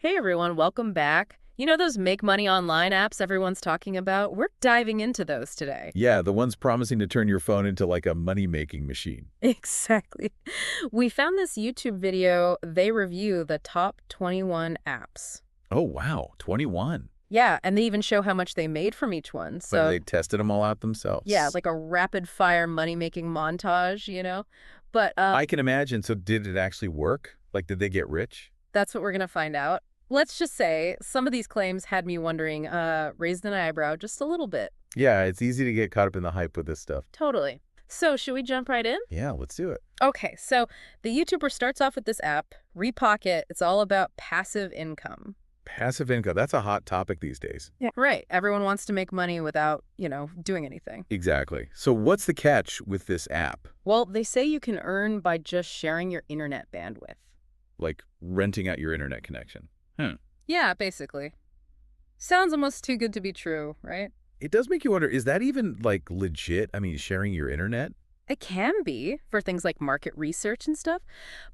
Hey everyone, welcome back. You know those make money online apps everyone's talking about? We're diving into those today. Yeah, the ones promising to turn your phone into like a money-making machine. Exactly. We found this YouTube video. They review the top 21 apps. Oh, wow, 21. Yeah, and they even show how much they made from each one. But So, they tested them all out yeah, themselves. like a rapid fire money-making montage. But I can imagine. So did it actually work? Like, did they get rich? that's what we're going to find out. Let's just say some of these claims had me wondering, raised an eyebrow just a little bit. Yeah, it's easy to get caught up in the hype with this stuff. Totally. So, should we jump right in? Yeah, let's do it. Okay, so the YouTuber starts off with this app, Repocket. It's all about passive income. Passive income, that's a hot topic these days. Yeah. Right. Everyone wants to make money without, doing anything. Exactly. So what's the catch with this app? Well, they say you can earn by just sharing your internet bandwidth. Like renting out your internet connection. Yeah, basically. Sounds almost too good to be true, right? It does make you wonder, is that even like legit? I mean, sharing your internet? It can be for things like market research and stuff,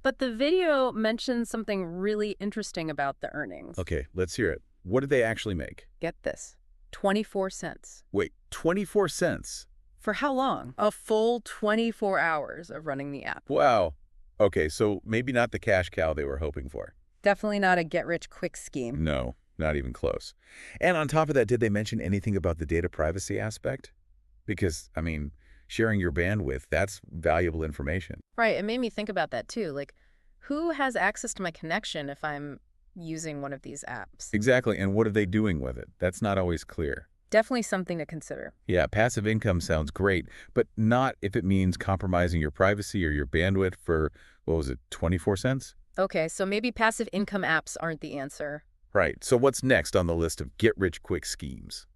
but the video mentions something really interesting about the earnings. Okay, let's hear it. What did they actually make? Get this, 24 cents. Wait, 24 cents? For how long? A full 24 hours of running the app. Wow. Okay, so maybe not the cash cow they were hoping for. Definitely not a get-rich-quick scheme. No, not even close. And on top of that, did they mention anything about the data privacy aspect? Because, I mean, sharing your bandwidth, that's valuable information. Right, it made me think about that too. Like, who has access to my connection if I'm using one of these apps? Exactly, and what are they doing with it? That's not always clear. Definitely something to consider. Yeah, passive income sounds great, but not if it means compromising your privacy or your bandwidth for, what was it, 24 cents? Okay, so maybe passive income apps aren't the answer. Right, so what's next on the list of get-rich-quick schemes?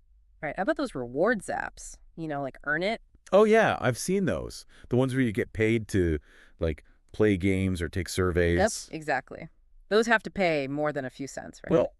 Right, how about those rewards apps? Like Earn It? Oh, yeah, I've seen those. The ones where you get paid to, like, play games or take Yep, surveys. exactly. Those have to pay more than a few cents, right? Well,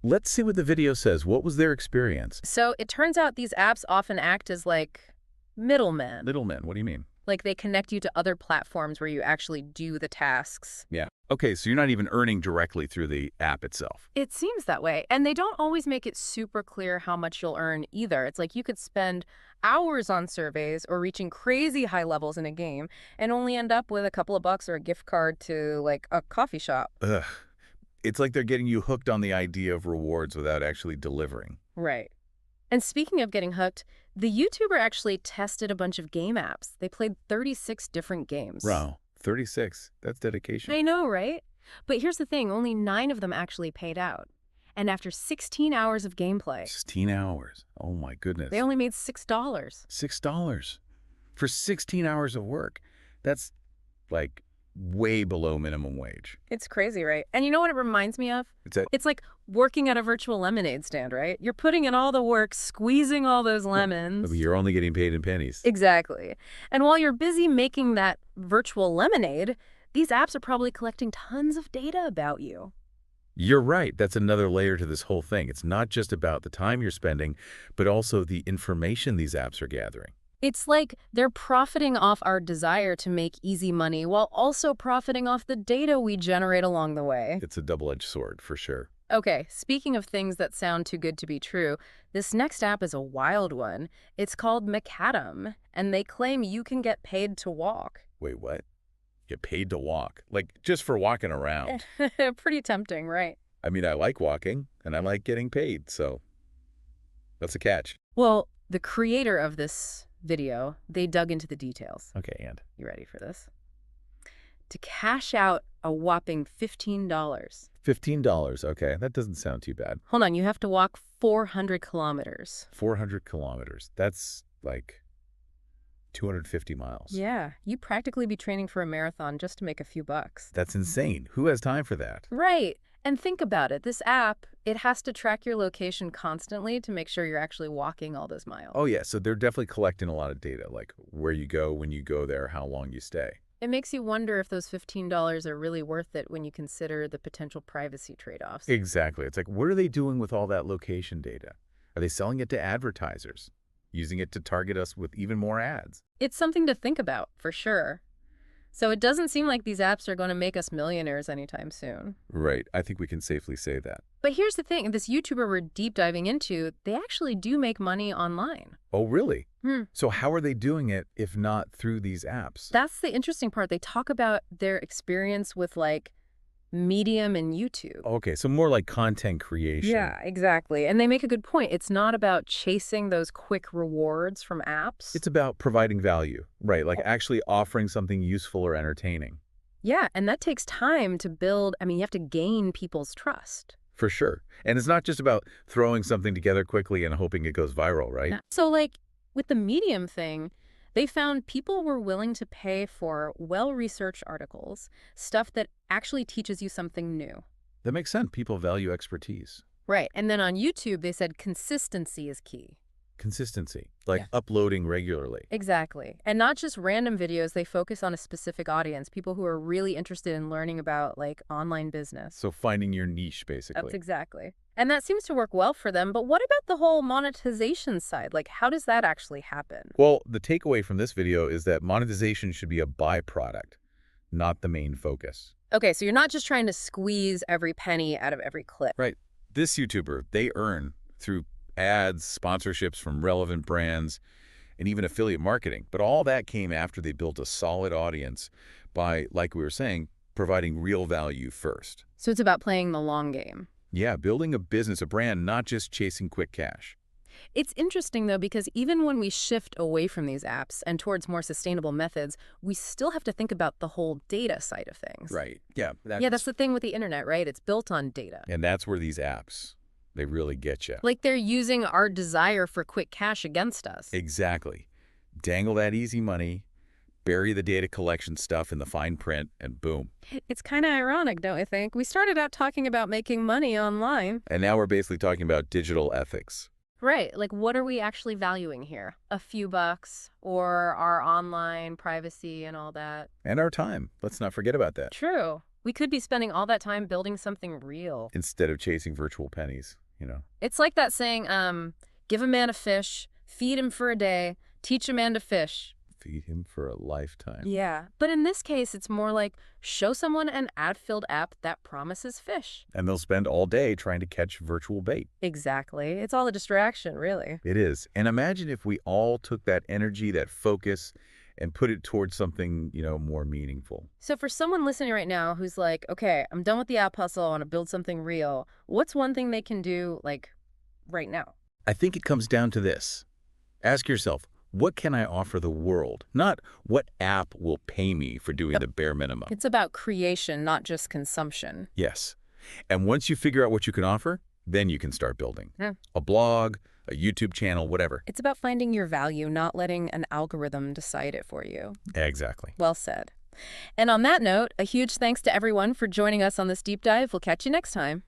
let's see what the video says. What was their experience? So it turns out these apps often act as like middlemen. Middlemen, what do you mean? Like they connect you to other platforms where you actually do the tasks. Yeah. Okay, so you're not even earning directly through the app itself. It seems that way. And they don't always make it super clear how much you'll earn either. It's like you could spend hours on surveys or reaching crazy high levels in a game and only end up with a couple of bucks or a gift card to like a coffee shop. Ugh. It's like they're getting you hooked on the idea of rewards without actually delivering. Right. And speaking of getting hooked, the YouTuber actually tested a bunch of game apps. They played 36 different games. Wow, 36. That's dedication. I know, right? But here's the thing, only 9 of them actually paid out. And after 16 hours of gameplay, 16 hours. Oh my goodness. they only made $6. $6 for 16 hours of work. That's like way below minimum wage. It's crazy, right? And you know what it reminds me of? It's a It's like working at a virtual lemonade stand, right? You're putting in all the work, squeezing all those lemons. You're only getting paid in pennies. Exactly. And while you're busy making that virtual lemonade, these apps are probably collecting tons of data about you. You're right. That's another layer to this whole thing. It's not just about the time you're spending, but also the information these apps are gathering. It's like they're profiting off our desire to make easy money while also profiting off the data we generate along the way. It's a double-edged sword, for sure. Okay, speaking of things that sound too good to be true, this next app is a wild one. It's called Macadam, and they claim you can get paid to walk. Wait, what? Get paid to walk? Like, just for walking around? Pretty tempting, right? I mean, I like walking, and I like getting paid, so that's a catch. Well, the creator of this video, they dug into the details. Okay, and? You ready for this? To cash out a whopping $15. $15, okay. That doesn't sound too bad. Hold on, you have to walk 400 kilometers. 400 kilometers. That's like 250 miles. Yeah, you practically be training for a marathon just to make a few bucks. That's insane. Who has time for that? Right. And think about it. This app, it has to track your location constantly to make sure you're actually walking all those miles. Oh, yeah. So they're definitely collecting a lot of data, like where you go, when you go there, how long you stay. It makes you wonder if those $15 are really worth it when you consider the potential privacy trade-offs. Exactly. It's like, what are they doing with all that location data? Are they selling it to advertisers, using it to target us with even more ads? It's something to think about, for sure. So it doesn't seem like these apps are going to make us millionaires anytime soon. Right. I think we can safely say that. But here's the thing, this YouTuber we're deep diving into, they actually do make money online. Oh, really? Hmm. So how are they doing it if not through these apps? That's the interesting part. They talk about their experience with like Medium and YouTube. Okay, so more like content creation. Yeah, exactly. And they make a good point. It's not about chasing those quick rewards from apps. It's about providing value, right? Like actually offering something useful or entertaining. Yeah, and that takes time to build. I mean, you have to gain people's trust. For sure. And it's not just about throwing something together quickly and hoping it goes viral, right? Yeah. So like with the Medium thing, they found people were willing to pay for well-researched articles, stuff that actually teaches you something new. That makes sense. People value expertise. Right. And then on YouTube, they said consistency is key. Consistency, like Yeah. uploading regularly. Exactly. And not just random videos, they focus on a specific audience, people who are really interested in learning about like online business. So finding your niche, That's basically. exactly. And that seems to work well for them. But what about the whole monetization side? Like, how does that actually happen? Well, the takeaway from this video is that monetization should be a byproduct, not the main focus. Okay, so you're not just trying to squeeze every penny out of every clip. Right. This YouTuber, they earn through ads, sponsorships from relevant brands, and even affiliate marketing. But all that came after they built a solid audience by, like we were saying, providing real value first. So it's about playing the long game. Yeah, building a business, a brand, not just chasing quick cash. It's interesting, though, because even when we shift away from these apps and towards more sustainable methods, we still have to think about the whole data side of things. Right. Yeah. Yeah, that's the thing with the internet, right? It's built on data. And that's where these apps, they really get you. Like they're using our desire for quick cash against us. Exactly. Dangle that easy money, bury the data collection stuff in the fine print, and boom. It's kind of ironic, don't you think? We started out talking about making money online. And now we're basically talking about digital ethics. Right. Like, what are we actually valuing here? A few bucks or our online privacy and all that? And our time. Let's not forget about that. True. We could be spending all that time building something real. Instead of chasing virtual pennies, you know. It's like that saying, give a man a fish, feed him for a day, teach a man to fish. Feed him for a lifetime. Yeah. But in this case, it's more like show someone an ad-filled app that promises fish. And they'll spend all day trying to catch virtual bait. Exactly. It's all a distraction, really. It is. And imagine if we all took that energy, that focus, and put it towards something, more meaningful. So for someone listening right now who's like, okay, I'm done with the app hustle, I want to build something real, what's one thing they can do, like, right now? I think it comes down to this. Ask yourself, what can I offer the world? Not what app will pay me for doing the bare minimum. It's about creation, not just consumption. Yes. And once you figure out what you can offer, then you can start building. Yeah. A blog, a YouTube channel, whatever. It's about finding your value, not letting an algorithm decide it for you. Exactly. Well said. And on that note, a huge thanks to everyone for joining us on this deep dive. We'll catch you next time.